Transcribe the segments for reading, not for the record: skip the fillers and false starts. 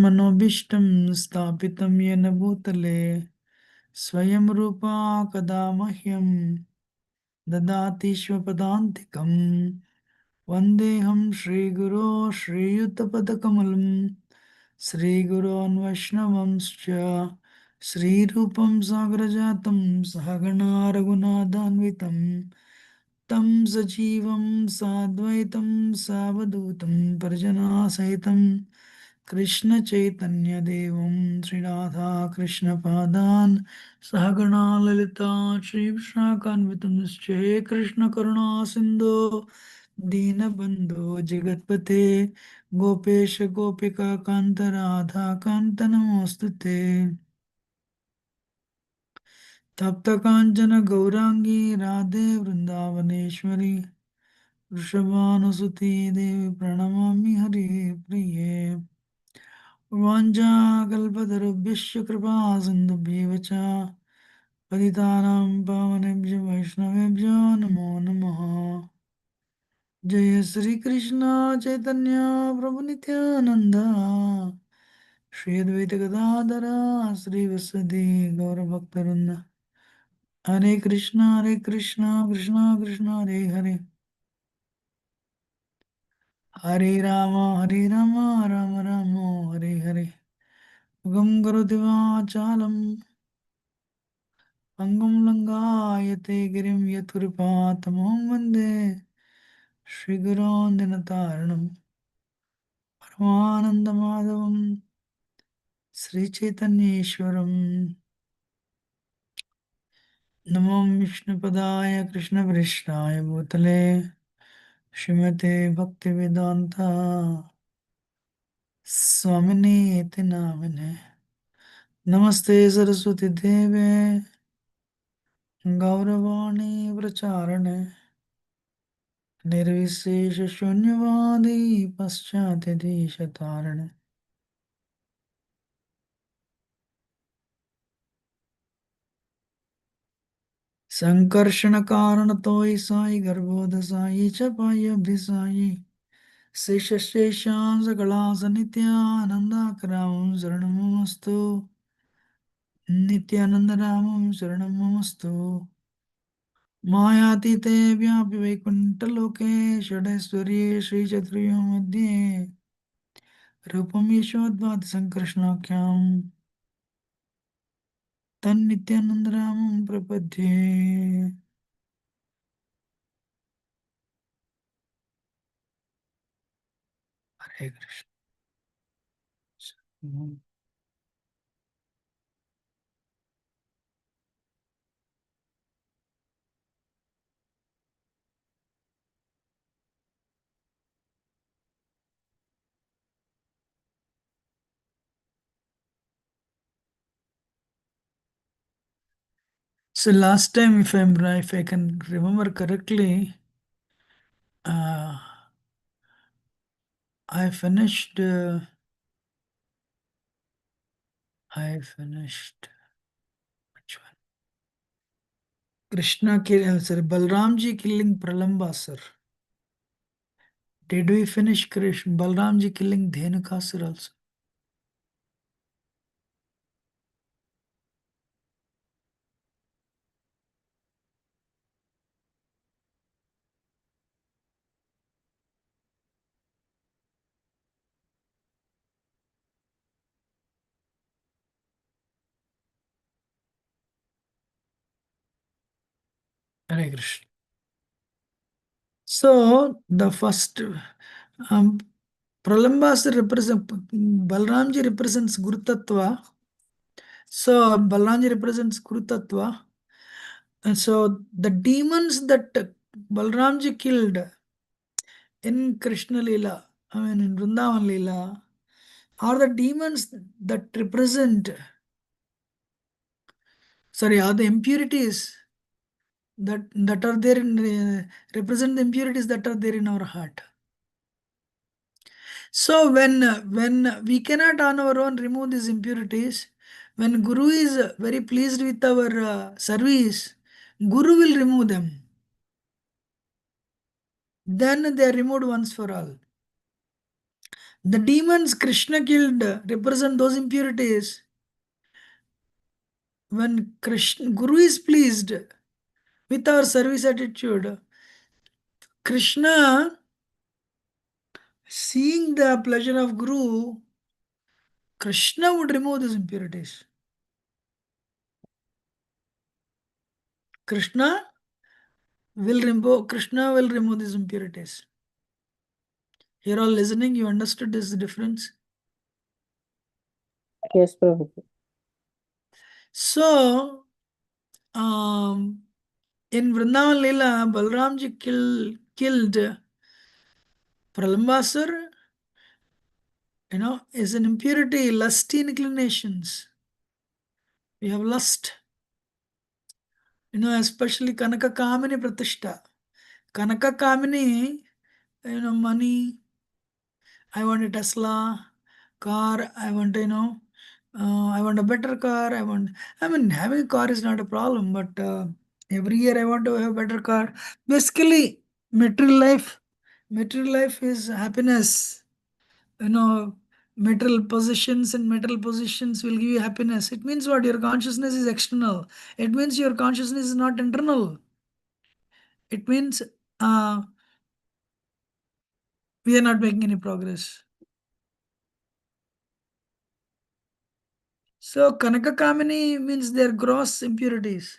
मनोभीष्टं स्थापितं येन भूतले स्वयं रूपा कदा मह्यं ददाति स्वपदान्तिकम् वन्देऽहं श्रीगुरो श्रीयुतपदकमलं श्रीगुरोन् वैष्णवंश्च श्रीरूपं सागरजातं सहगणा रघुनाथान्वितं तं सजीवं साद्वैतं सावधूतं परिजनासहितं कृष्णचैतन्यदेवं श्रीराधा कृष्णपादान् सहगणा ललिता श्रीविशाखान्वितंश्च हे कृष्णकरुणा सिन्धो दीनबन्धो जगत्पते गोपेश गोपिका कान्त राधा कान्त नमोऽस्तु ते तप्त काञ्चन गौरांगी राधे वृन्दावनेश्वरी वृषभानुसुते देवी प्रणमामि हरिप्रिये वाञ्छाकल्पतरुभ्यश्च कृपा सिन्धुभ्येव च पतितानां पावनेभ्यो वैष्णवेभ्यो नमो नमः जय श्री कृष्ण चैतन्य प्रभु नित्यानंद श्री अद्वैत गदाधर श्रीवासुदेव गौरभक्तवृंद हरे कृष्णा कृष्णा कृष्णा हरे हरे हरे राम राम राम हरे हरे गं करोति वाचालं अंगं लंगायते गिरिं यत्कृपातमहं वन्दे श्रीगुरोन् दिनतारिणं परमानन्दमाधवं श्रीचैतन्येश्वरं नमो विष्णुपदाय कृष्णपृष्ठाय भूतले श्रीमते भक्तिवेदान्ता स्वामिनेति नामिने नमस्ते सरस्वती देवे गौरवाणी प्रचारणे निर्विशेष शून्यवादी पश्चात्यधीशतारिणे संकर्षण कारण तोय साई गर्भोद साई च पायब्धि साई शेषशेषांश कलास नित्यानंदाकरामं शरणमस्तु नित्यानंद रामं शरणमस्तु मायातीते व्यापि वैकुण्ठलोके षडैश्वर्ये श्रीचतुर्यो मध्ये रूपं यशोद्वाद संकृष्णाख्यां तन्नित्यानंद रामं प्रपद्ये हरे Krishna So last time, if I can remember correctly, uh, I finished. I finished. Which one? Krishna kill. Sorry, Balramji killing Pralambasur. Did we finish Krishna Balramji killing Dhenukasur also? Hare Krishna. So the first um, Pralambasur represent Balramji represents Guru Tattva. So Balramji represents Guru Tattva. And so the demons that Balramji killed in Krishna Lila, I mean in Vrindavan Lila, are the demons that represent, sorry, are the impurities that are there in, represent the impurities that are there in our heart. So when we cannot on our own remove these impurities, when Guru is very pleased with our service, Guru will remove them. Then they are removed once for all. The demons Krishna killed represent those impurities. When Krishna, Guru is pleased with our service attitude, Krishna, seeing the pleasure of Guru, Krishna would remove these impurities. Krishna will remove these impurities. You're all listening, you understood this difference? Yes, Prabhu. So, in Vrindavan Leela, Balramji killed Pralambasur, is an impurity, lusty inclinations. We have lust. Especially Kanaka Kamini Pratishta. Kanaka Kamini, money. I want a Tesla car. I want, I want a better car. Having a car is not a problem, but every year I want to have a better car. Basically, material life, material life is happiness. Material possessions and material positions will give you happiness. It means what? Your consciousness is external. It means your consciousness is not internal. It means we are not making any progress. So Kanaka Kamini means their gross impurities,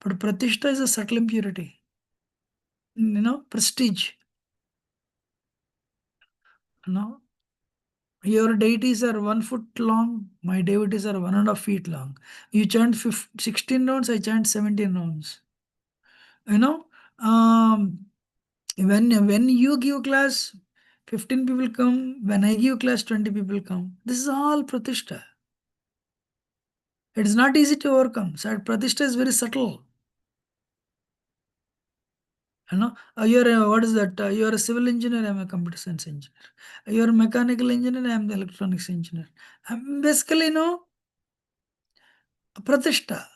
but Pratishta is a subtle impurity. Prestige. Your deities are 1 foot long, my deities are 1.5 feet long. You chant 16 rounds, I chant 17 rounds. Um, when you give class, 15 people come. When I give class, 20 people come. This is all Pratishta. It is not easy to overcome. So Pratishta is very subtle. You're what is that? You're a civil engineer, I'm a computer science engineer. You're a mechanical engineer, I'm the electronics engineer. Basically, Pratishta.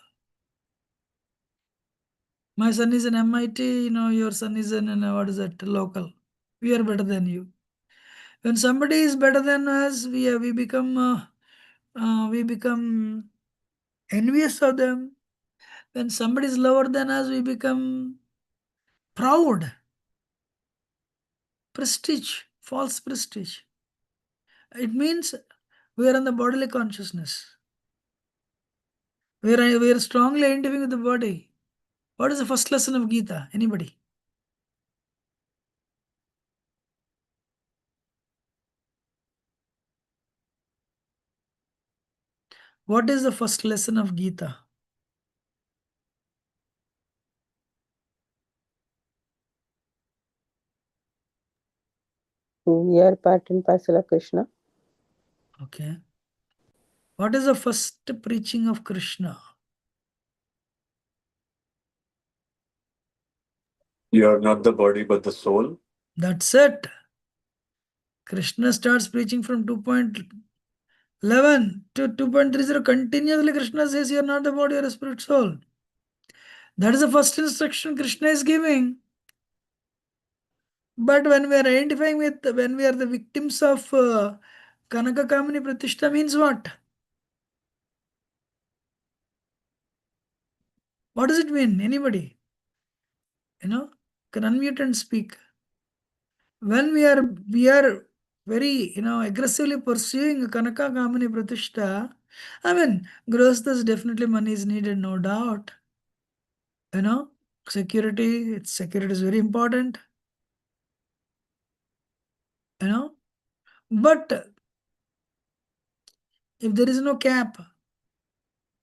My son is an MIT, your son is an, what is that, local. We are better than you. When somebody is better than us, we become envious of them. When somebody is lower than us, we become proud. Prestige, false prestige. It means we are in the bodily consciousness. We are strongly identifying with the body. What is the first lesson of Gita? Anybody? What is the first lesson of Gita? We are part and parcel of Krishna. Okay. What is the first preaching of Krishna? You are not the body but the soul. That's it. Krishna starts preaching from 2.11 to 2.30. Continuously, Krishna says, you are not the body, you are a spirit soul. That is the first instruction Krishna is giving. But when we are identifying with, when we are the victims of Kanaka Kamini Pratishta, means what? What does it mean? Anybody? Can unmute and speak. When we are very aggressively pursuing Kanaka Kamini Pratishta, growth definitely money is needed, no doubt. Security is very important. But if there is no cap,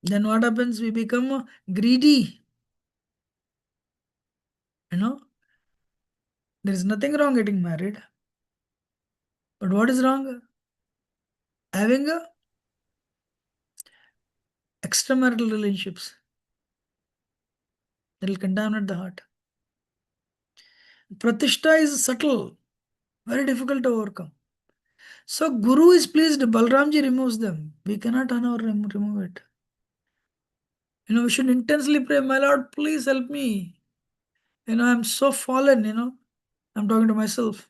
then what happens? We become greedy. There is nothing wrong getting married. But what is wrong? Having extramarital relationships. That will contaminate the heart. Pratishta is subtle, very difficult to overcome. So Guru is pleased, Balramji removes them. We cannot on our remove it. We should intensely pray, my Lord, please help me. I'm so fallen, I'm talking to myself.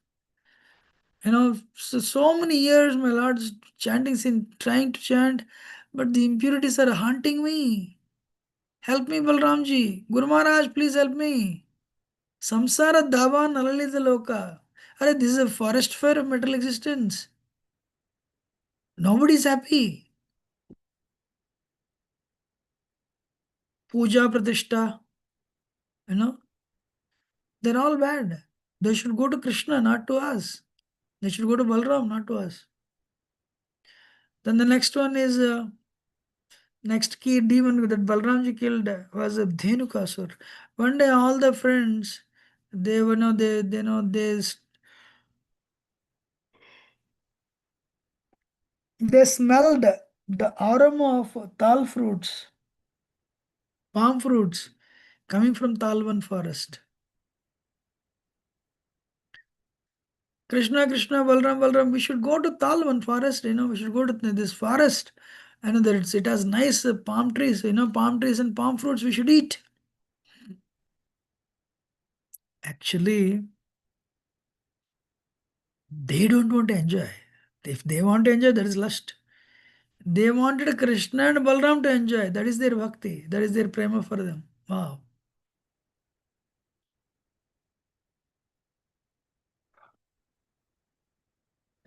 So many years my Lord is chanting, trying to chant, but the impurities are haunting me. Help me, Balramji. Guru Maharaj, please help me. Samsara dhava nalalita loka. Arey, this is a forest fire of material existence. Nobody is happy. Puja, pratishtha, you know, they're all bad. They should go to Krishna, not to us. They should go to Balram, not to us. Then the next one is next key demon that Balramji killed was a Dhenukasur. One day, all the friends they were no they know they smelled the aroma of tal fruits, palm fruits coming from Talvan forest. Krishna, Krishna, Balram, Balram, we should go to Talvan forest, we should go to this forest. I know that it has nice palm trees, palm trees and palm fruits we should eat. Actually, they don't want to enjoy. If they want to enjoy, that is lust. They wanted Krishna and Balram to enjoy. That is their bhakti. That is their prema for them. Wow.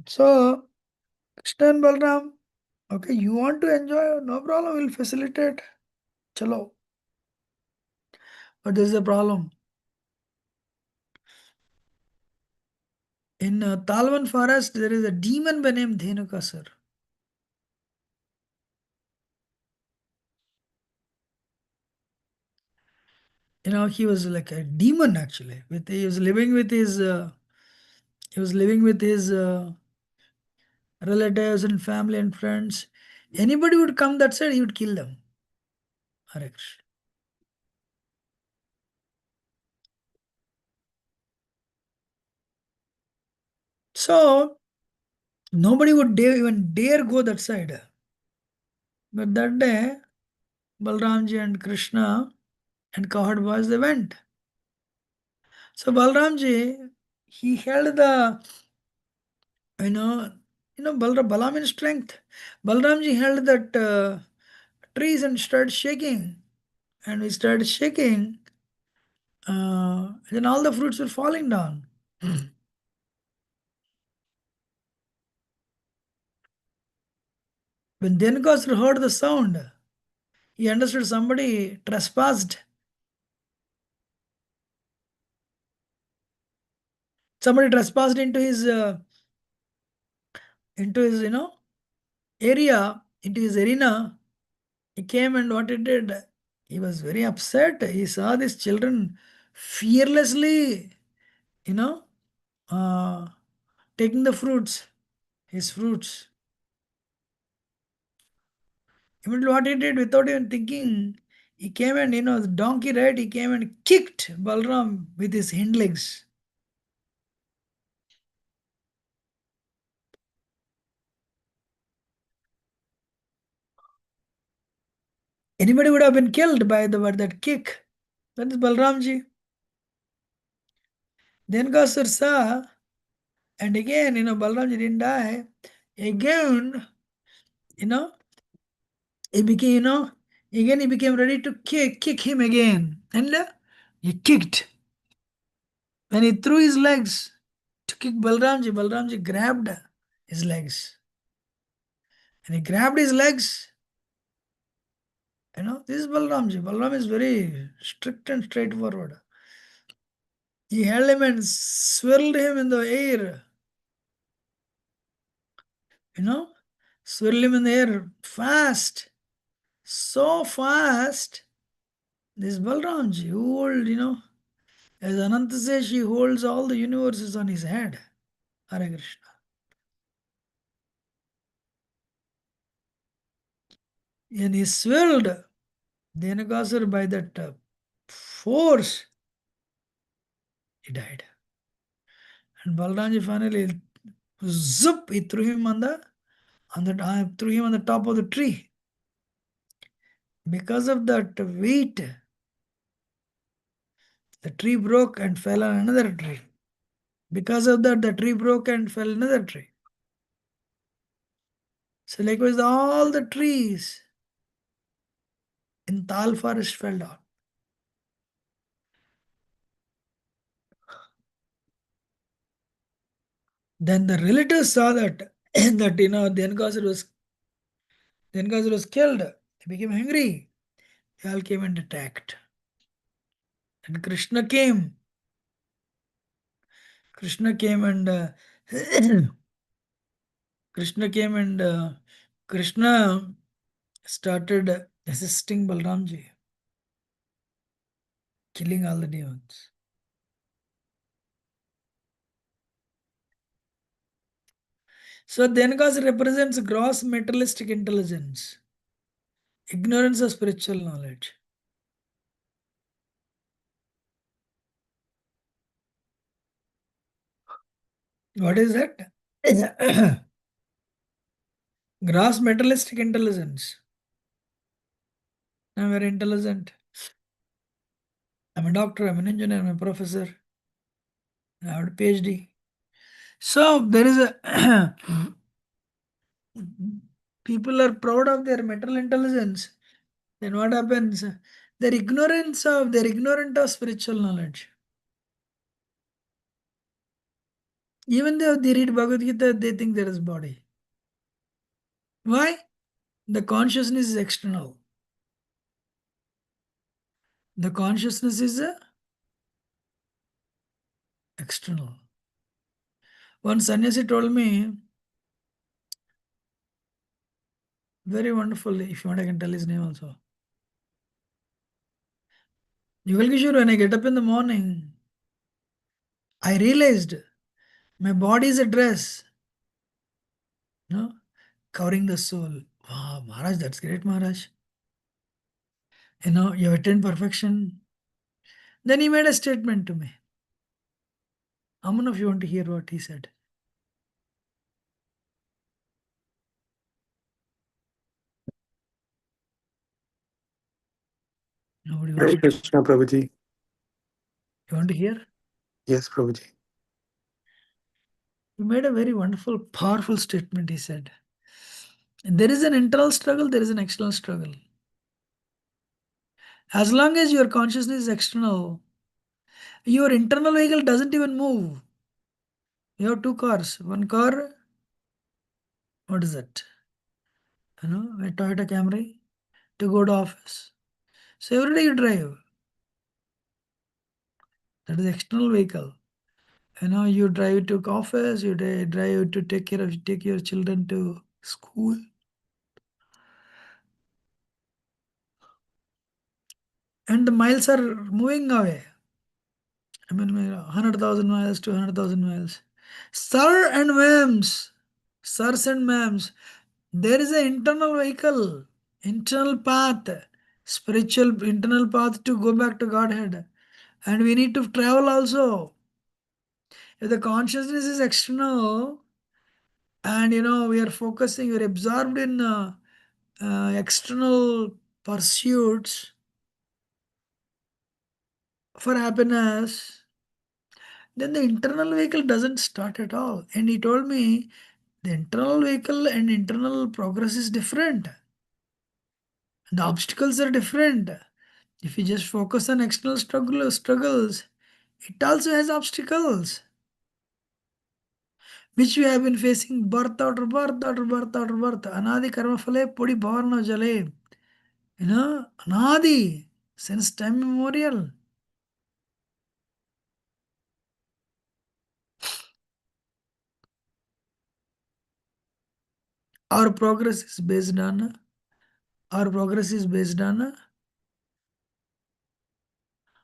So, Krishna and Balram, okay, you want to enjoy, no problem, we'll facilitate. Chalo. But there is a problem. In Talvan forest, there is a demon by name Dhenukasur. He was like a demon actually. He was living with his relatives and family and friends. Anybody would come that side, he would kill them. Hare Krishna. So nobody would even dare go that side. But that day, Balramji and Krishna and cowherd boys they went. So Balramji, he held the Balam in strength. Balramji held that trees and started shaking. And we started shaking. Then all the fruits were falling down. When Dhenukasur heard the sound, he understood somebody trespassed. Somebody trespassed into his area, into his arena. He came and what he did, he was very upset. He saw these children fearlessly, you know, uh, taking the fruits, his fruits. Immediately what he did without even thinking, he came and, the donkey ride, he came and kicked Balram with his hind legs. Anybody would have been killed by that kick. That is Balramji. Then Gasur saw, and again, Balramji didn't die. Again, you know, he became, again he became ready to kick him again. And he kicked. When he threw his legs to kick Balramji grabbed his legs. And he grabbed his legs. This is Balramji. Balram is very strict and straightforward. He held him and swirled him in the air. Swirled him in the air fast. So fast. This Balramji, who hold, as Ananta says, he holds all the universes on his head. Hare Krishna. And he swirled Dhenukasur by that force. He died. And Balramji finally, zip, he threw him threw him on the top of the tree. Because of that weight, the tree broke and fell on another tree. Because of that, the tree broke and fell another tree. So likewise, all the trees in Tal forest fell down. Then the relatives saw that that Dhenukas was killed. They became angry. They all came and attacked. And Krishna came. Krishna came and Krishna came and Krishna started assisting Balramji, killing all the demons. So Dhenukas represents gross materialistic intelligence, ignorance of spiritual knowledge. What is that? Gross materialistic intelligence. I'm very intelligent. I'm a doctor, I'm an engineer, I'm a professor. I have a PhD. So there is a people are proud of their material intelligence. Then what happens? They're ignorant of spiritual knowledge. Even though they read Bhagavad Gita, they think there is body. Why? The consciousness is external. The consciousness is external. One sannyasi told me, very wonderfully, if you want I can tell his name also. Yugal when I get up in the morning, I realized my body is a dress, no, covering the soul. Wow, Maharaj, that's great, Maharaj. You have attained perfection. Then he made a statement to me. How many of you want to hear what he said? Nobody wants Hare to. Krishna, Prabhuji. You want to hear? Yes, Prabhuji. He made a very wonderful, powerful statement. He said, there is an internal struggle, there is an external struggle. As long as your consciousness is external, your internal vehicle doesn't even move. You have two cars. One car, what is it? A Toyota Camry to go to office. So every day you drive. That is external vehicle. You drive to office, you drive to take your children to school. And the miles are moving away. 100,000 miles, 200,000 miles. Sir and ma'ams, sirs and ma'ams, there is an internal vehicle, internal path, spiritual internal path to go back to Godhead. And we need to travel also. If the consciousness is external, and we are focusing, we are absorbed in external pursuits for happiness, then the internal vehicle doesn't start at all. And he told me the internal vehicle and internal progress is different. The obstacles are different. If you just focus on external struggles, it also has obstacles, which we have been facing birth after birth after birth after birth. Anadi karma phale pudi bhavarna jale. Anadi, since time immemorial. Our progress is based on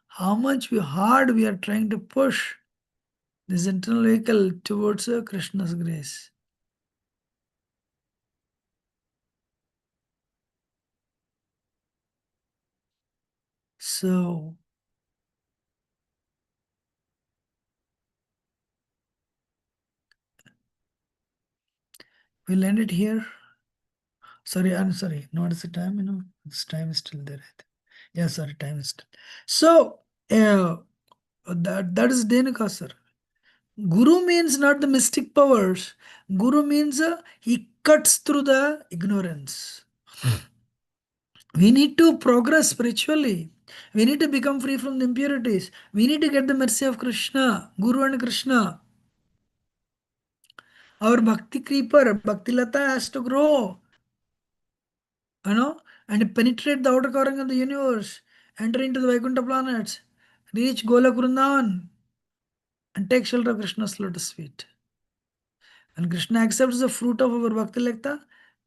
how much hard we are trying to push this internal vehicle towards Krishna's grace. So, we'll end it here. Sorry, I'm sorry. What is the time? This time is still there. Yeah, sorry, time is still. So, that is Dhenukasar. Guru means not the mystic powers. Guru means he cuts through the ignorance. We need to progress spiritually. We need to become free from the impurities. We need to get the mercy of Krishna, Guru and Krishna. Our bhakti creeper, bhakti lata has to grow, and penetrate the outer covering of the universe, enter into the Vaikuntha planets, reach Golak Vrindavan, and take shelter of Krishna's lotus feet. When Krishna accepts the fruit of our bhakti lata,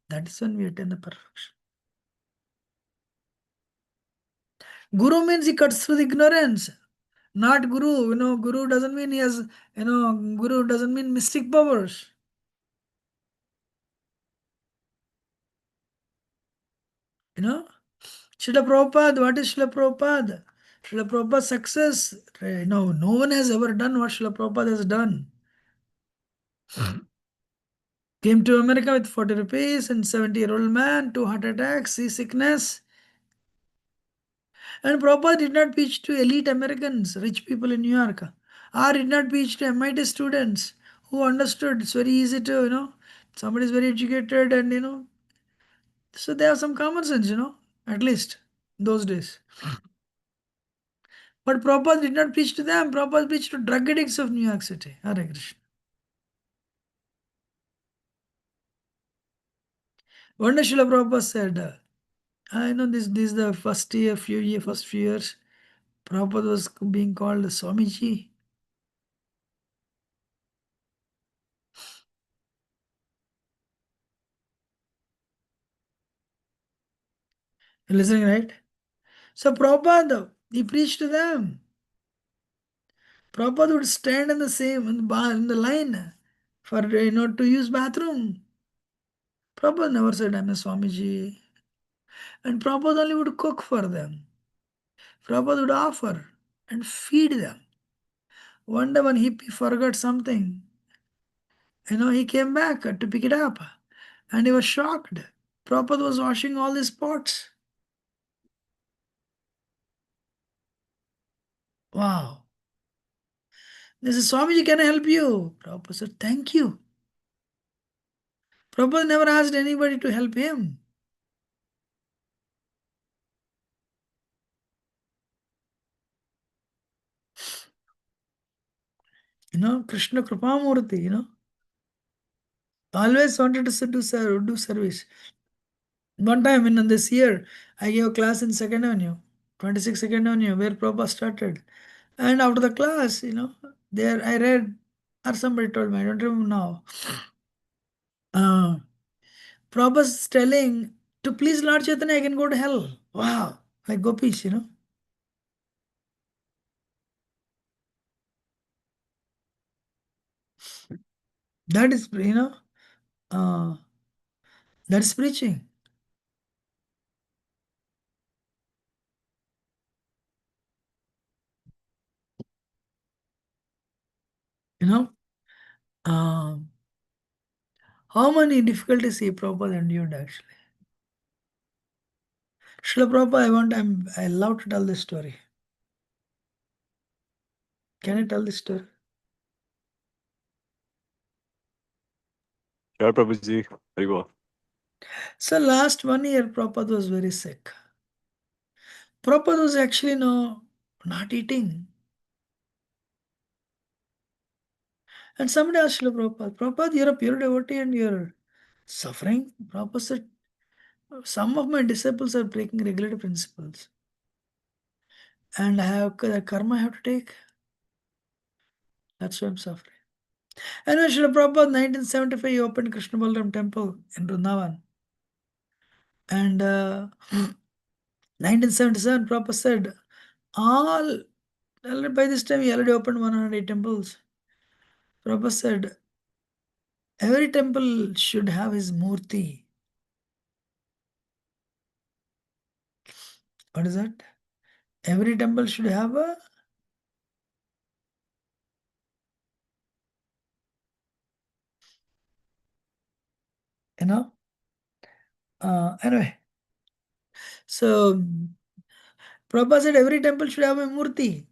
that is when we attain the perfection. Guru means he cuts through the ignorance. Not Guru. Guru doesn't mean he has, Guru doesn't mean mystic powers. Srila Prabhupada, what is Srila Prabhupada? Srila Prabhupada's success, no one has ever done what Srila Prabhupada has done. Came to America with 40 rupees and 70-year-old man, 2 heart attacks, seasickness. And Prabhupada did not preach to elite Americans, rich people in New York. Or did not preach to MIT students who understood. It's very easy to, somebody is very educated and, so they have some common sense, at least in those days. But Prabhupada did not preach to them. Prabhupada preached to drug addicts of New York City. Hare Krishna. One day Srila Prabhupada said, I know this is the first few years, Prabhupada was being called Swamiji. You're listening, right? So Prabhupada, he preached to them. Prabhupada would stand in the line for to use bathroom. Prabhupada never said I'm a Swamiji. And Prabhupada only would cook for them. Prabhupada would offer and feed them. One day when he forgot something, he came back to pick it up and he was shocked. Prabhupada was washing all these pots. Wow. They said, Swamiji, can I help you? Prabhupada said, thank you. Prabhupada never asked anybody to help him. Krishna Kripamurti, always wanted to do service. One time in this year, I gave a class in 2nd Avenue, 26 2nd Avenue, where Prabhupada started. And after the class, there I read, or somebody told me, I don't remember now. Prabhupada's telling, to please Lord Chaitanya, I can go to hell. Wow. Like gopis. That is, that's preaching. Um, how many difficulties he Prabhupada endured actually. Srila Prabhupada, I love to tell this story. Can I tell this story? Sure, Prabhuji. Very well. So last 1 year, Prabhupada was very sick. Prabhupada was actually not eating. And somebody asked Srila Prabhupada, Prabhupada, you're a pure devotee and you're suffering. Prabhupada said, some of my disciples are breaking regulative principles. And I have the karma I have to take. That's why I'm suffering. And when Srila Prabhupada, 1975, he opened Krishna Balaram temple in Vrindavan. And 1977, Prabhupada said, by this time, he already opened 108 temples. Prabhupada said, every temple should have his murti. What is that? Every temple should have a anyway. So Prabhupada said every temple should have a murti.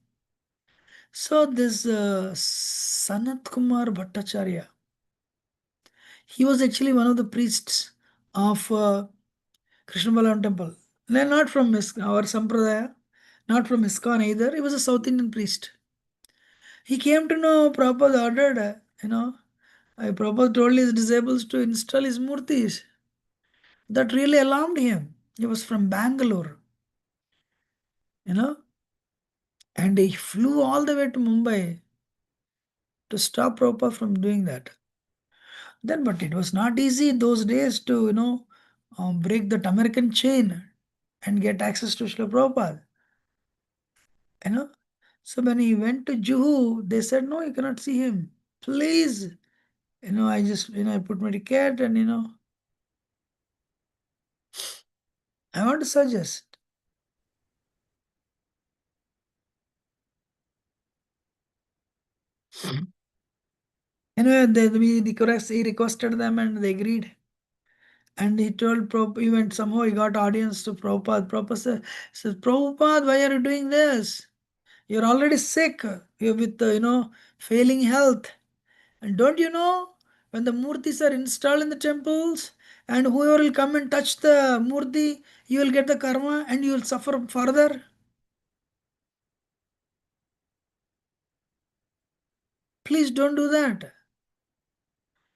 So this Sanat Kumar Bhattacharya, he was actually one of the priests of Krishna Balam temple. No, not from our Sampradaya, not from ISKCON either. He was a South Indian priest. He came to know Prabhupada ordered, Prabhupada told his disciples to install his murtis. That really alarmed him. He was from Bangalore, you know, and he flew all the way to Mumbai to stop Prabhupada from doing that. Then, but it was not easy in those days to, break that American chain and get access to Srila Prabhupada, you know. So when he went to Juhu, they said, no, you cannot see him. Please, I just, I put my ticket and, I want to suggest. Anyway, he requested them and they agreed. And he told Prabhupada, even somehow he got audience to Prabhupada. Prabhupada says, Prabhupada, why are you doing this? You're already sick. You're with, failing health. And don't you know, when the murtis are installed in the temples, and whoever will come and touch the murti, you will get the karma and you will suffer further. Please don't do that.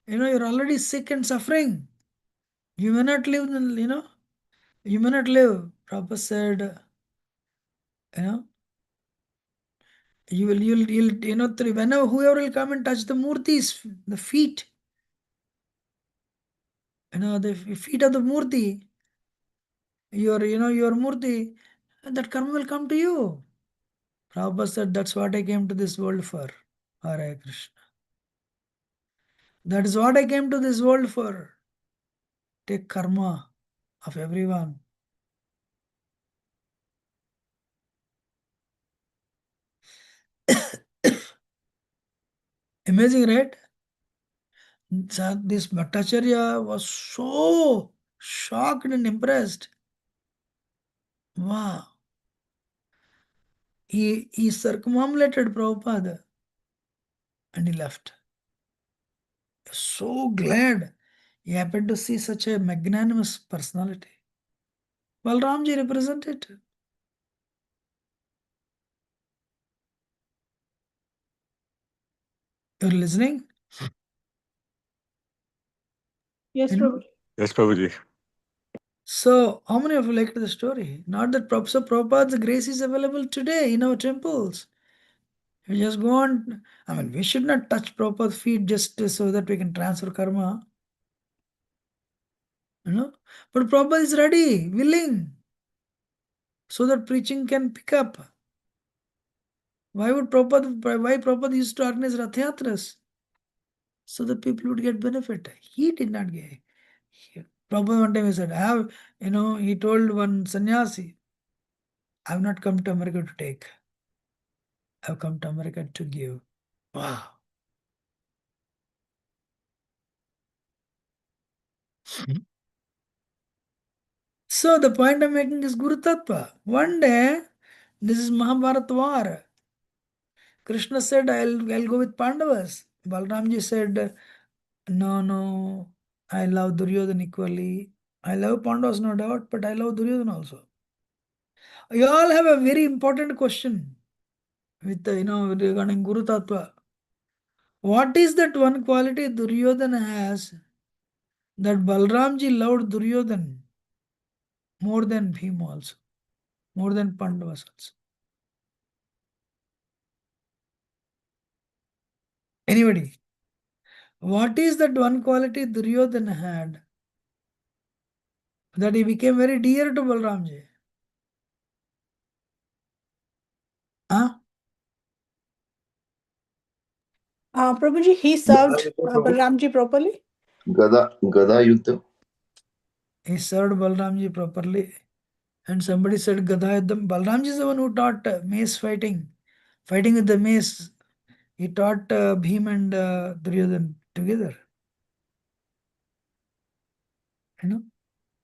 You're already sick and suffering. You may not live, you may not live. Prabhupada said, you know, whenever whoever will come and touch the murtis, the feet, the feet of the murti, your murti, that karma will come to you. Prabhupada said, that's what I came to this world for. Hare Krishna. That is what I came to this world for. Take karma of everyone. Amazing, right? This Bhattacharya was so shocked and impressed. Wow. He circumambulated Prabhupada and he left. So glad he happened to see such a magnanimous personality. Balramji represented. You're listening? Yes, You know? Prabhuji. Yes, Prabhuji. So, how many of you liked the story? Not that Prabhupada's grace is available today in our temples. We just go on. We should not touch Prabhupada's feet just so that we can transfer karma. But Prabhupada is ready, willing, so that preaching can pick up. Why Prabhupada used to organize Rath Yatras? So that people would get benefit. He did not get. Prabhupada one time he said, he told one sannyasi, I have not come to America to take. I have come to America to give. Wow. So the point I'm making is Guru Tattva. One day, this is Mahabharata war. Krishna said, I'll go with Pandavas. Balramji said, no, I love Duryodhana equally. I love Pandavas, no doubt, but I love Duryodhana also. You all have a very important question with, regarding Guru Tattva. What is that one quality Duryodhana has that Balramji loved Duryodhana more than Bhima also, more than Pandavas also? Anybody? What is that one quality Duryodhana had that he became very dear to Balramji? Huh? Prabhuji, he served Balramji properly. Gada Yuddha. He served Balramji properly. And somebody said Gada Yuddham. Balramji is the one who taught mace fighting. Fighting with the mace. He taught Bhim and Duryodhana together.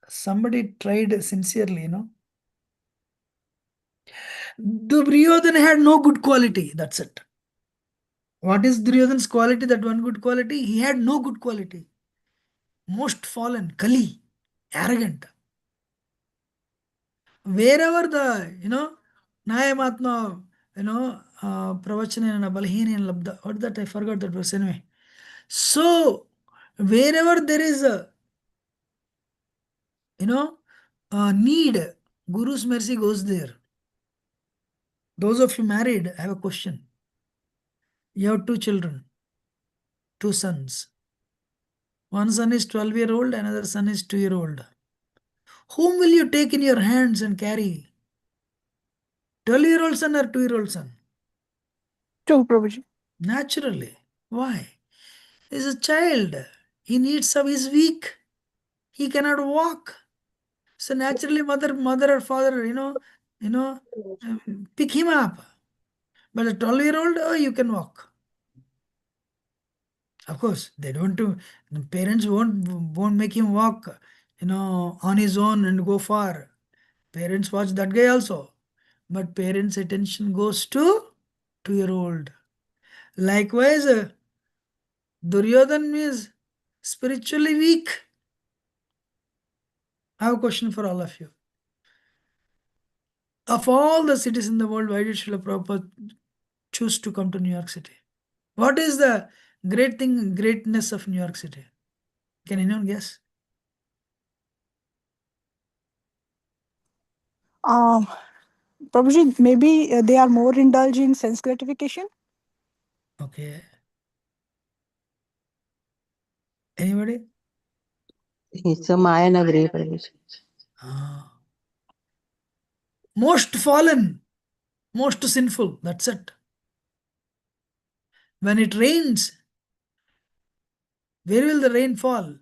Somebody tried sincerely, Duryodhana had no good quality. That's it. What is Duryodhana's quality? That one good quality? He had no good quality. Most fallen, Kali, arrogant. Wherever the, Nayamatma, Pravachana and Balhini and Labda, what that I forgot that verse anyway. So, wherever there is a, need, Guru's mercy goes there. Those of you married, I have a question. You have two children, two sons. One son is 12-year-old, another son is 2-year-old. Whom will you take in your hands and carry? 12-year-old son or 2-year-old son? True, Prabhuji. Naturally. Why? He's a child. He needs some, he's weak. He cannot walk. So naturally mother or father, pick him up. But a 12-year-old, oh, you can walk. Of course, they don't do, the parents won't make him walk, on his own and go far. Parents watch that guy also. But parents' attention goes to 2-year-old. Likewise, Duryodhan is spiritually weak. I have a question for all of you. Of all the cities in the world, why did Srila Prabhupada choose to come to New York City? What is the greatness of New York City? Can anyone guess? Um, Prabhuji, maybe they are more indulged in sense gratification. Okay. Anybody? It's a Maya Nagari, Prabhuji. Ah. Most fallen, most sinful. That's it. When it rains, where will the rain fall?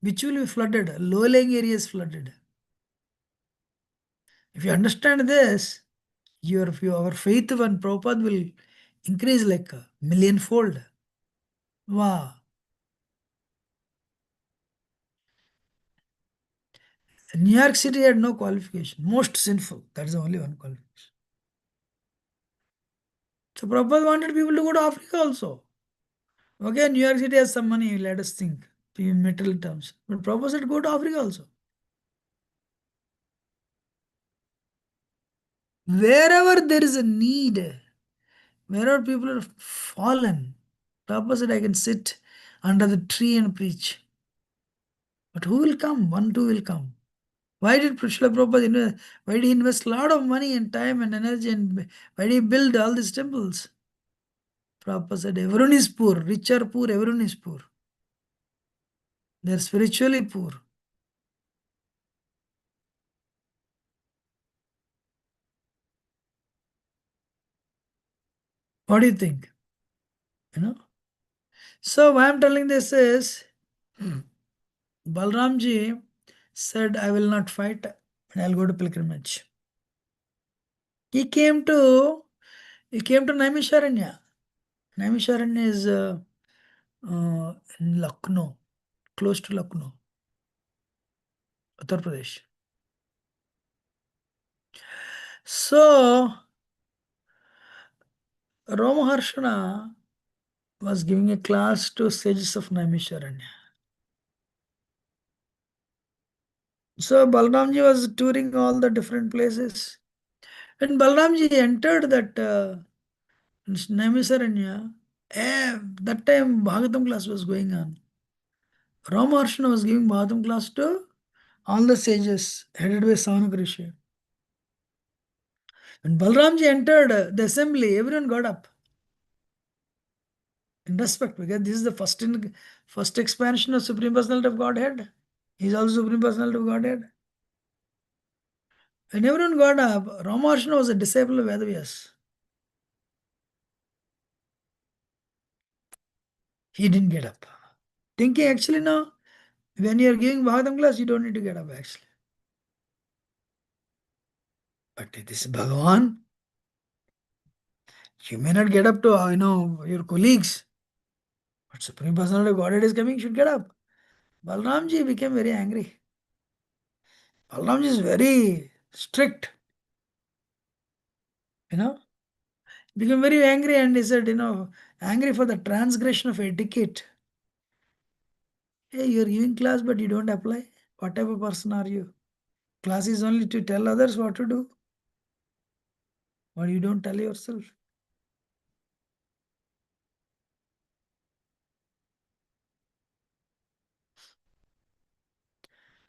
Which will be flooded? Low-lying areas flooded. If you understand this, your faith in Prabhupada will increase like a millionfold. Wow. New York City had no qualification. Most sinful. That's the only one qualification. So Prabhupada wanted people to go to Africa also. Okay, New York City has some money, let us think, in material terms. But Prabhupada said go to Africa also. Wherever there is a need, wherever people are fallen, Prabhupada said I can sit under the tree and preach. But who will come? One, two will come. Why did Srila Prabhupada why did he invest a lot of money and time and energy and why did he build all these temples? Prabhupada said everyone is poor, rich or poor, everyone is poor. They are spiritually poor. What do you think? So why I'm telling this is Balramji said, I will not fight and I'll go to pilgrimage. He came to Naimisharanya. Naimisharanya is in Lucknow, close to Lucknow, Uttar Pradesh. So Ramaharshana was giving a class to sages of Naimisharanya. So Balramji was touring all the different places. When Balramji entered that Naimisharanya, that time Bhagavatam class was going on. Ramaharshana was giving Bhagavatam class to all the sages headed by Savanagrishi. When Balramji entered the assembly, everyone got up in respect because this is the first expansion of Supreme Personality of Godhead. He is also Supreme Personality of Godhead. When everyone got up, Ramaharshana was a disciple of Vedavyas. He didn't get up. Thinking actually no, when you are giving Bhagavatam class, you don't need to get up actually. But this is Bhagavan. You may not get up to your colleagues, but Supreme Personality of Godhead is coming, you should get up. Balramji became very angry. Balramji is very strict. You know, became very angry and he said, angry for the transgression of etiquette. Hey, you're giving class, but you don't apply. What type of person are you? Class is only to tell others what to do, but you don't tell yourself.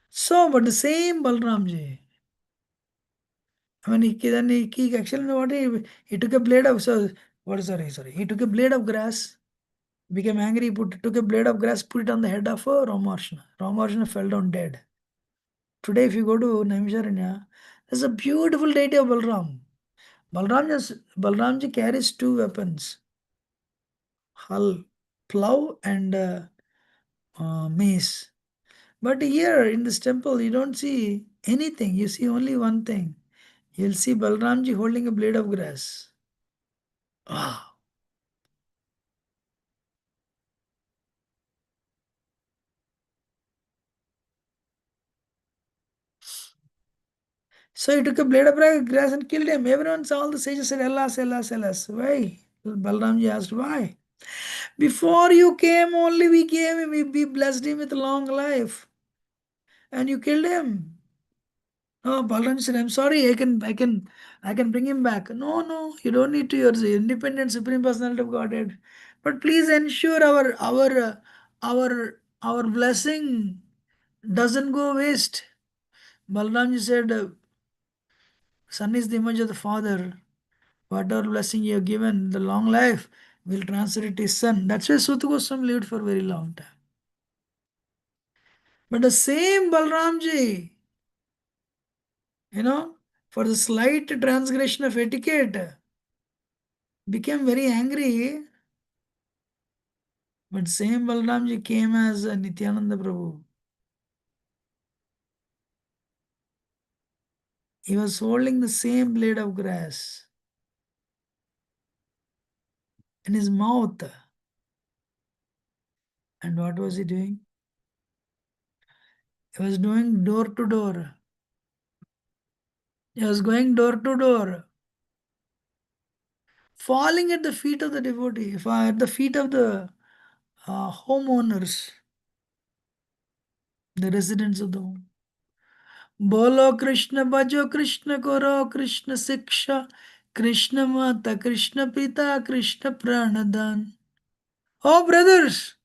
So, but the same Balramji, I mean, he actually what he took a blade of sorry, he took a blade of grass, became angry, took a blade of grass, put it on the head of Ramarshana. Ramarshana fell down dead. Today, if you go to Naimisharanya, there's a beautiful deity of Balram. Balramji carries two weapons, hull, plow, and mace. But here in this temple, you don't see anything. You see only one thing. You'll see Balramji holding a blade of grass. Ah. So he took a blade of grass and killed him. Everyone saw, all the sages said, Alas, alas, alas. Why? Balramji asked, why? Before you came, only we gave him, we blessed him with long life. And you killed him. Oh, Balram said, I'm sorry, I can bring him back. No, no, you don't need to. You're the independent supreme personality of Godhead. But please ensure our blessing doesn't go waste. Balramji said, Son is the image of the Father. Whatever blessing you have given, the long life, will transfer it to his son. That's why Suta Goswami lived for a very long time. But the same Balramji, for the slight transgression of etiquette, became very angry. But same Balramji came as Nityananda Prabhu. He was holding the same blade of grass in his mouth. And what was he doing? He was doing door to door. He was going door to door, falling at the feet of the devotee, at the feet of the homeowners, the residents of the home. Bolo Krishna Bhajo Krishna Koro Krishna Siksha Krishna Mata Krishna Pita Krishna Pranadan. Oh brothers!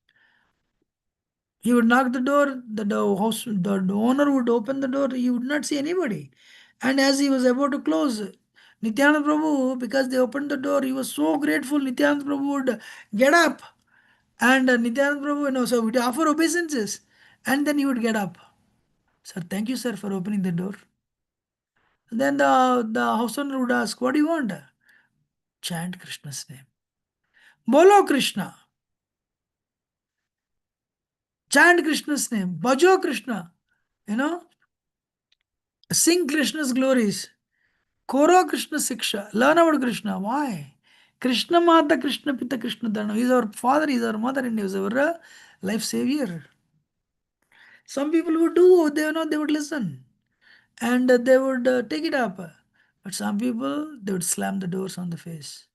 He would knock the door, the owner would open the door, he would not see anybody. And as he was about to close, Nityananda Prabhu, because they opened the door, he was so grateful. Nityananda Prabhu would get up and Nityananda Prabhu, so would offer obeisances and then he would get up. Sir, thank you, sir, for opening the door. Then the house owner would ask, what do you want? Chant Krishna's name. Bolo Krishna. Chant Krishna's name. Bhajo Krishna. Sing Krishna's glories. Koro Krishna Siksha. Learn about Krishna. Why? Krishna Mata, Krishna Pita, Krishna Dana. He is our father, he is our mother, and he is our life savior. Some people would do, they would listen. And they would take it up. But some people, they would slam the doors on the face.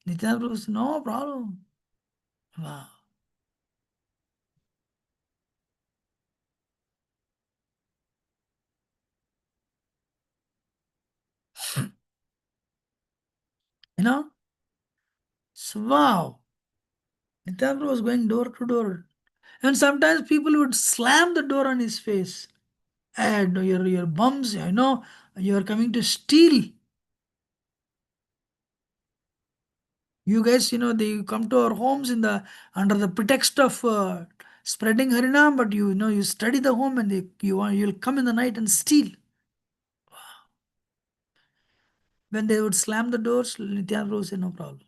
Nityananda Prabhu said, no problem. Wow. So wow. Nityananda Prabhu was going door to door. And sometimes people would slam the door on his face. And your bums, you are coming to steal. You guys, they come to our homes under the pretext of spreading Harinam, but you study the home and you'll come in the night and steal. When they would slam the doors, Nityananda would say, no problem.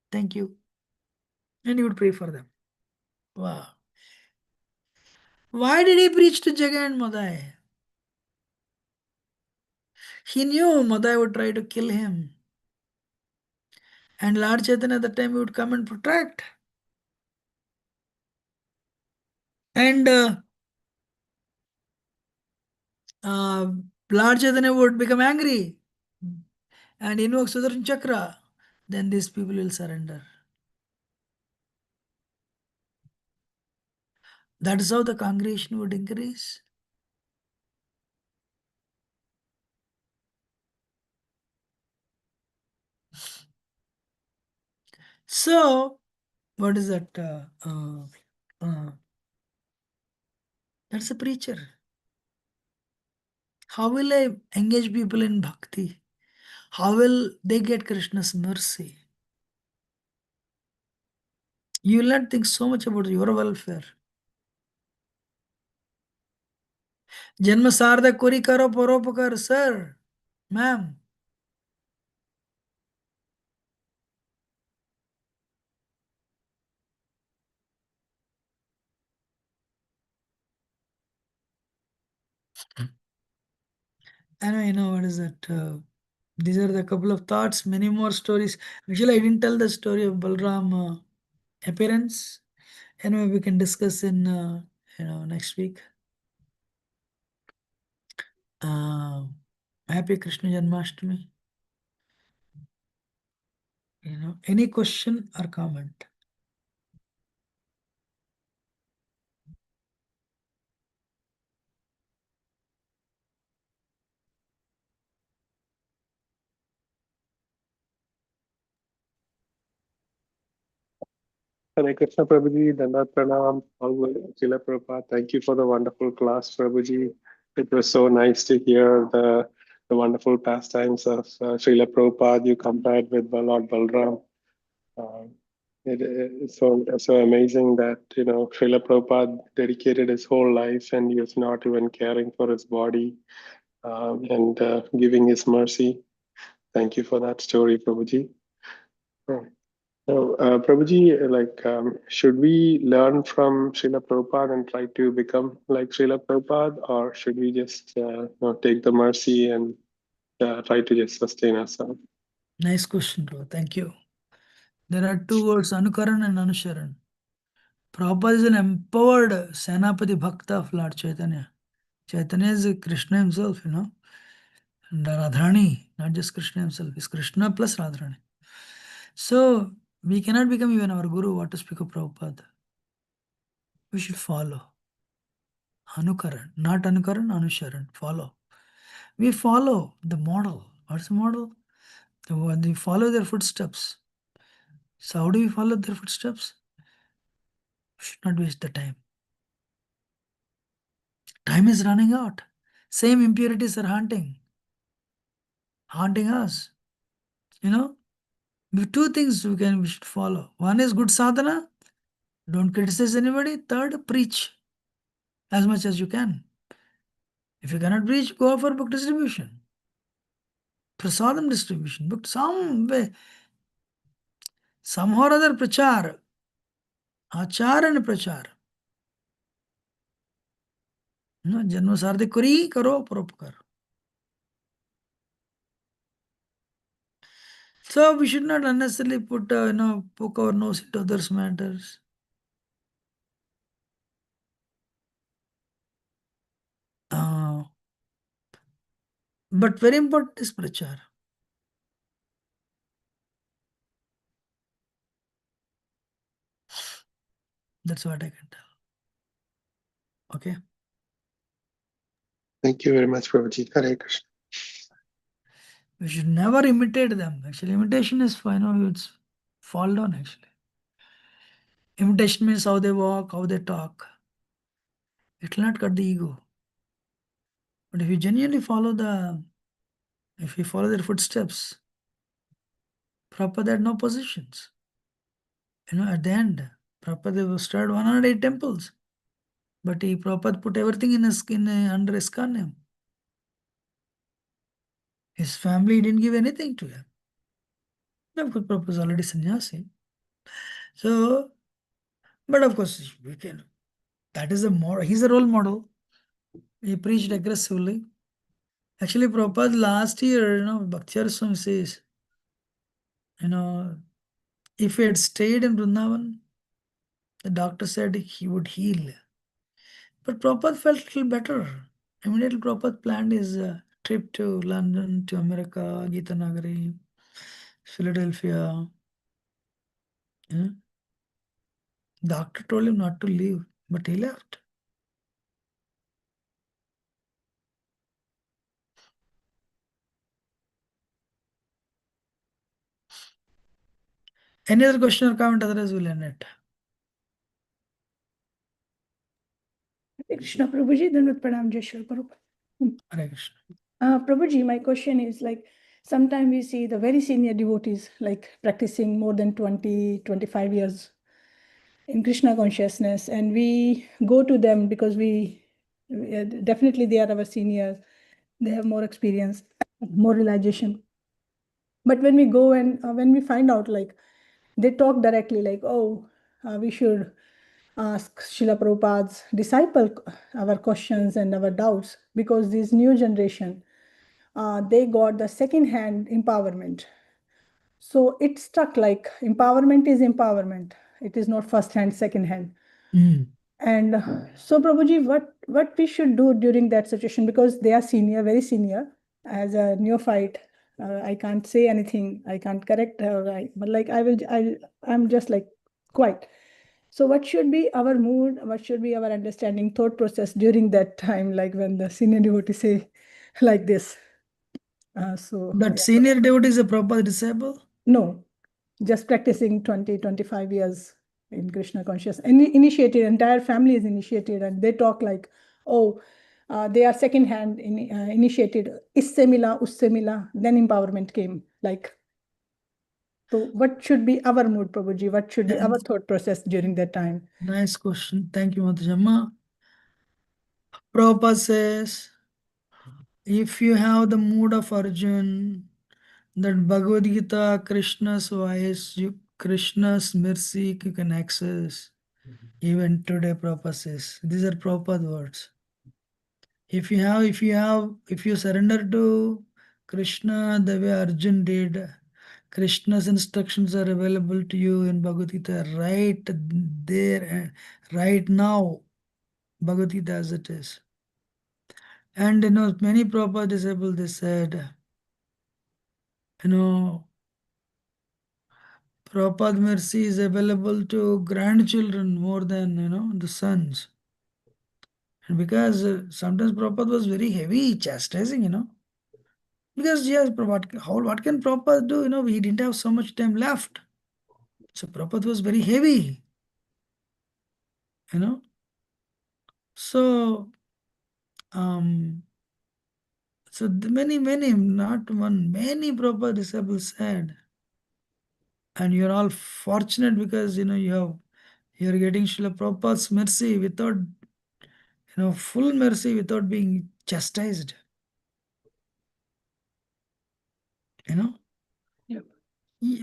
Thank you. And he would pray for them. Wow. Why did he preach to Jagai and Madai? He knew Madai would try to kill him. And Lord Chaitanya at the time would come and protect. And Lord Chaitanya would become angry. and invoke Sudarshan Chakra, then these people will surrender. That is how the congregation would increase. So, what is that? That's a preacher. How will I engage people in bhakti? How will they get Krishna's mercy? You will not think so much about your welfare. Janma sarda kuri karo paropakar, sir, ma'am. And you know what is that? These are the couple of thoughts, many more stories. Actually, I didn't tell the story of Balram appearance. Anyway, we can discuss in next week. Happy Krishna Janmashtami. Any question or comment? Hare Krishna Prabhuji, Dandat Pranam, all good. Srila Prabhupada, thank you for the wonderful class, Prabhuji. It was so nice to hear the wonderful pastimes of Srila Prabhupada you compared with Lord Balram. It's so amazing that, Srila Prabhupada dedicated his whole life and he was not even caring for his body and giving his mercy. Thank you for that story, Prabhuji. So, Prabhuji, should we learn from Srila Prabhupada and try to become like Srila Prabhupada, or should we just take the mercy and try to just sustain ourselves? Nice question, bro. Thank you. There are two words, Anukaran and Anusharan. Prabhupada is an empowered Senapati Bhakta of Lord Chaitanya. Chaitanya is Krishna himself, And Radharani, not just Krishna himself, is Krishna plus Radharani. So, we cannot become even our Guru, what to speak of Prabhupada. We should follow. Anukaran, not Anukaran, Anusharan, follow. We follow the model. What's the model? We follow their footsteps. So how do we follow their footsteps? We should not waste the time. Time is running out. Same impurities are haunting us. Two things we should follow. One is good sadhana. Don't criticize anybody. Third, preach as much as you can. If you cannot preach, go for book distribution. Prasadam distribution. Book some way. Somehow or other prachar. Achar and prachar. Janma sarde kuri karo paropkar. So we should not unnecessarily put, poke our nose into others' matters. But very important is prachar. That's what I can tell. Okay. Thank you very much, Prabhuji. Hare Krishna. We should never imitate them. Actually, imitation is, it's fall down actually. Imitation means how they walk, how they talk. It will not cut the ego. But if you genuinely follow if you follow their footsteps, Prabhupada had no possessions. At the end, Prabhupada started 108 temples. But Prabhupada put everything in under ISKCON name. His family didn't give anything to him. Of course, Prabhupada was already sannyasi. So, but of course, we can. That is a model. He's a role model. He preached aggressively. Actually, Prabhupada last year, Bhakti Swami says, if he had stayed in Vrindavan, the doctor said he would heal. But Prabhupada felt a little better. Immediately, Prabhupada planned his trip to London, to America, Gita Nagari, Philadelphia. Yeah. Doctor told him not to leave, but he left. Any other question or comment? Otherwise, we'll end it. Hare Krishna Prabhuji, then with Pranam Jai Shri Prabhupada. Hare Krishna. Prabhuji, my question is like, sometimes we see the very senior devotees like practicing more than 20, 25 years in Krishna consciousness, and we go to them because definitely they are our seniors, they have more experience, more realization. But when we go and when we find out, like they talk directly, like, oh, we should ask Srila Prabhupada's disciple our questions and our doubts, because this new generation, they got the second-hand empowerment. So it struck like empowerment is empowerment. It is not first-hand, second-hand. Mm. And so, Prabhuji, what we should do during that situation, because they are senior, very senior, as a neophyte, I can't say anything, I can't correct her, but like I'm just like quiet. So what should be our mood? What should be our understanding, thought process during that time, like when the senior devotee say like this? That Yeah. senior devotee is a proper disciple? No, just practicing 20, 25 years in Krishna consciousness. Initiated, entire family is initiated, and they talk like, oh, they are second-hand initiated. Isse mila, usse mila, then empowerment came. Like, so what should be our mood, Prabhuji? What should be our thought process during that time? Nice question. Thank you, Matajamma. Prabhupada says, if you have the mood of Arjun, that Bhagavad Gita, Krishna's voice, Krishna's mercy, you can access. Even today, Prabhupada says, these are Prabhupada words. If you surrender to Krishna the way Arjun did, Krishna's instructions are available to you in Bhagavad Gita right there and right now. Bhagavad Gita as it is. And many Prabhupada disciples, they said, Prabhupada mercy is available to grandchildren more than, the sons. And because sometimes Prabhupada was very heavy, chastising. Because yes, what can Prabhupada do? He didn't have so much time left. So Prabhupada was very heavy. So many, not one, many Prabhupada disciples said, and you're all fortunate because you're getting Srila Prabhupada's mercy without full mercy without being chastised. Yep.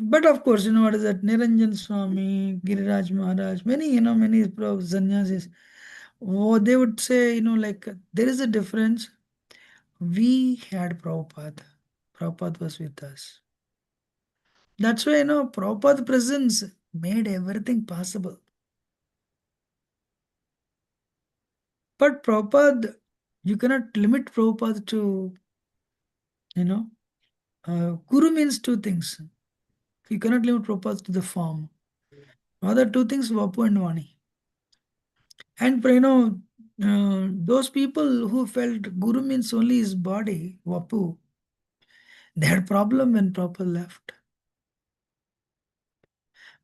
But of course, what is that? Niranjan Swami, Giriraj Maharaj, many sannyasis. Oh, they would say, like there is a difference. We had Prabhupada. Prabhupada was with us. That's why, Prabhupada's presence made everything possible. But Prabhupada, you cannot limit Prabhupada to, Guru means two things. You cannot limit Prabhupada to the form. Other two things, Vapu and Vani. And, those people who felt Guru means only his body, Vapu, they had problem when Prabhupada left.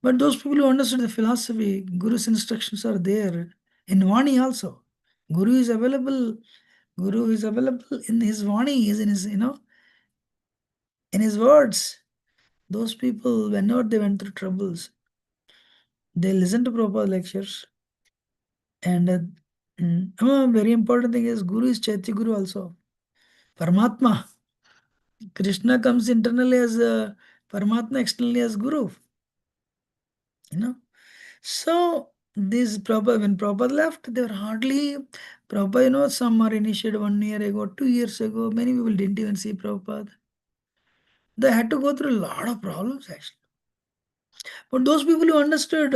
But those people who understood the philosophy, Guru's instructions are there in Vani also. Guru is available. Guru is available in his Vani, is in his, in his words. Those people, whenever they went through troubles, they listened to Prabhupada lectures. And very important thing is Guru is Chaitya Guru also. Paramatma. Krishna comes internally as Paramatma, externally as Guru. So this Prabhupada, when Prabhupada left, they were hardly Prabhupada, some are initiated 1 year ago, 2 years ago. Many people didn't even see Prabhupada. They had to go through a lot of problems actually. But those people who understood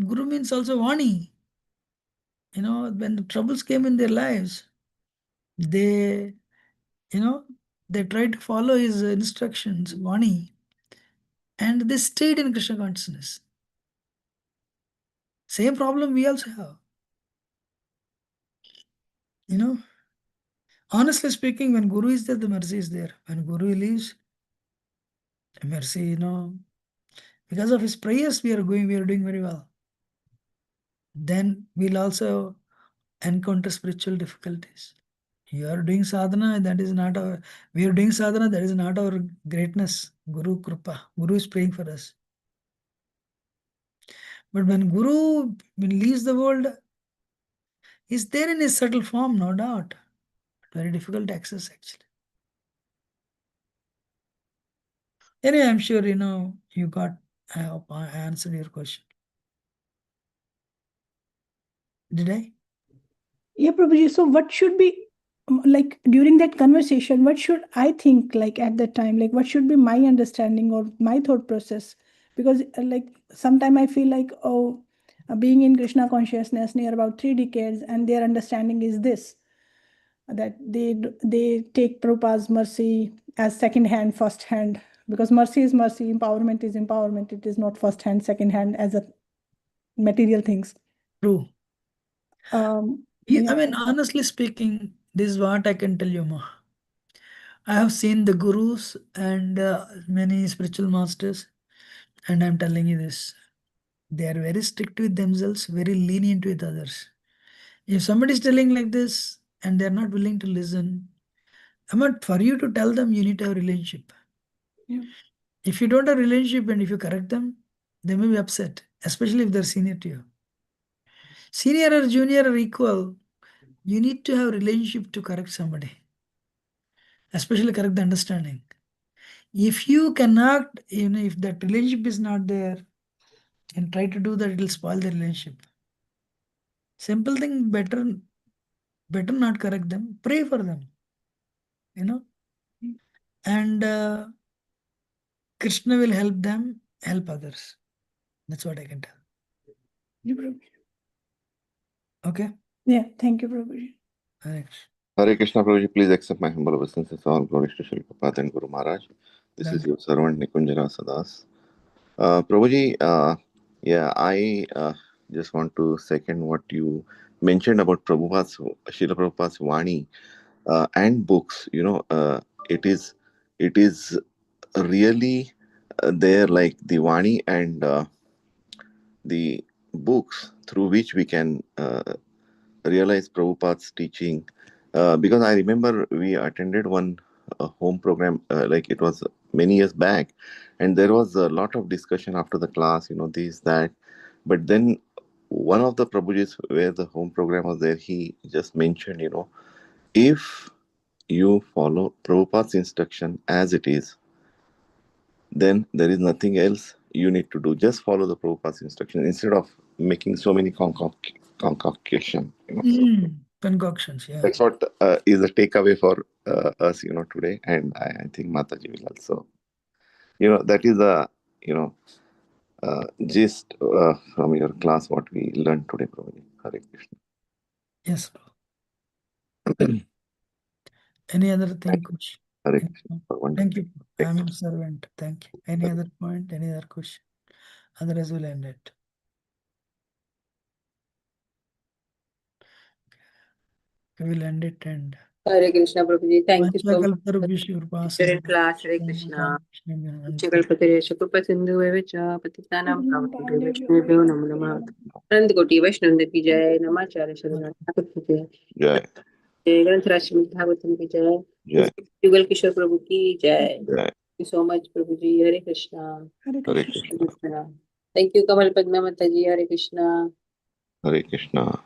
Guru means also Vani, when the troubles came in their lives, they, They tried to follow his instructions, Vani, and they stayed in Krishna consciousness. Same problem we also have. You know, honestly speaking, when Guru is there, the mercy is there. When Guru leaves, the mercy, because of his prayers, we are doing very well. Then we'll also encounter spiritual difficulties. You are doing sadhana, that is not our, we are doing sadhana, that is not our greatness. Guru Kripa. Guru is praying for us. But when Guru leaves the world, he's there in his subtle form, no doubt. Very difficult to access, actually. Anyway, I'm sure, you got, I hope I answered your question. Did I? Yeah, Prabhuji. So what should be, like during that conversation, what should I think like at that time? Like what should be my understanding or my thought process? Because like sometimes I feel like, oh, being in Krishna consciousness near about 3 decades and their understanding is this, that they take Prabhupada's mercy as second hand, first hand, because mercy is mercy, empowerment is empowerment. It is not first hand, second hand as a material things. True. Yeah. I mean, honestly speaking, this is what I can tell you, Ma. I have seen the gurus and many spiritual masters, and I'm telling you this. They are very strict with themselves, very lenient with others. If somebody is telling like this and they're not willing to listen, I mean, for you to tell them, you need to have a relationship. Yeah. If you don't have a relationship and if you correct them, they may be upset, especially if they're senior to you. Senior or junior or equal, you need to have a relationship to correct somebody, especially correct the understanding. If you cannot, if that relationship is not there and try to do that, it will spoil the relationship. Simple thing, better not correct them, pray for them, and Krishna will help them help others. That's what I can tell. Yeah, Prabhuji. Okay? Yeah, thank you, Prabhuji. Thanks. Hare Krishna, Prabhuji, please accept my humble obeisances. All glories to Srila Prabhupada and Guru Maharaj. This is your servant Nikunjana Sadas. Prabhuji, yeah, I just want to second what you mentioned about Srila Prabhupada's Vani and books. It is really there, like the Vani and the books through which we can realize Prabhupada's teaching. Because I remember we attended one home program, like it was many years back, and there was a lot of discussion after the class, this, that. But then one of the Prabhujis where the home program was there, he just mentioned, if you follow Prabhupada's instruction as it is, then there is nothing else you need to do. Just follow the Prabhupada's instruction instead of making so many concoction. Concoctions, yeah. That's what is a takeaway for us, today. And I think Mataji will also, that is a, gist from your class, what we learned today, probably. Hare Krishna. Yes. Any other thing, Kush? Hare Krishna. Thank you. I'm your servant. Thank you. Any other point? Any other question? Otherwise, we'll end it. We will end it and. Hare Krishna, Prabhuji. Thank you so much. Vanchakalparubhishu Class, Hare Krishna. Chakalpatire Shakupa Sindhu Evicha Patitanam Bhavatu Vaishnavyo Namo Namah. Anand Koti Vaishnav ki Jai. Namacharya Sharana Thakur ki Jai. Jai. Granth Rashmi Bhagavatam ki Jai. Jai. Yugal Kishore Prabhu ki Jai. Jai. Thank you so much, Prabhuji. Hare Krishna. Hare Hare Krishna. Krishna. Thank you, Kamal Padma Mataji. Hare Krishna. Hare Krishna.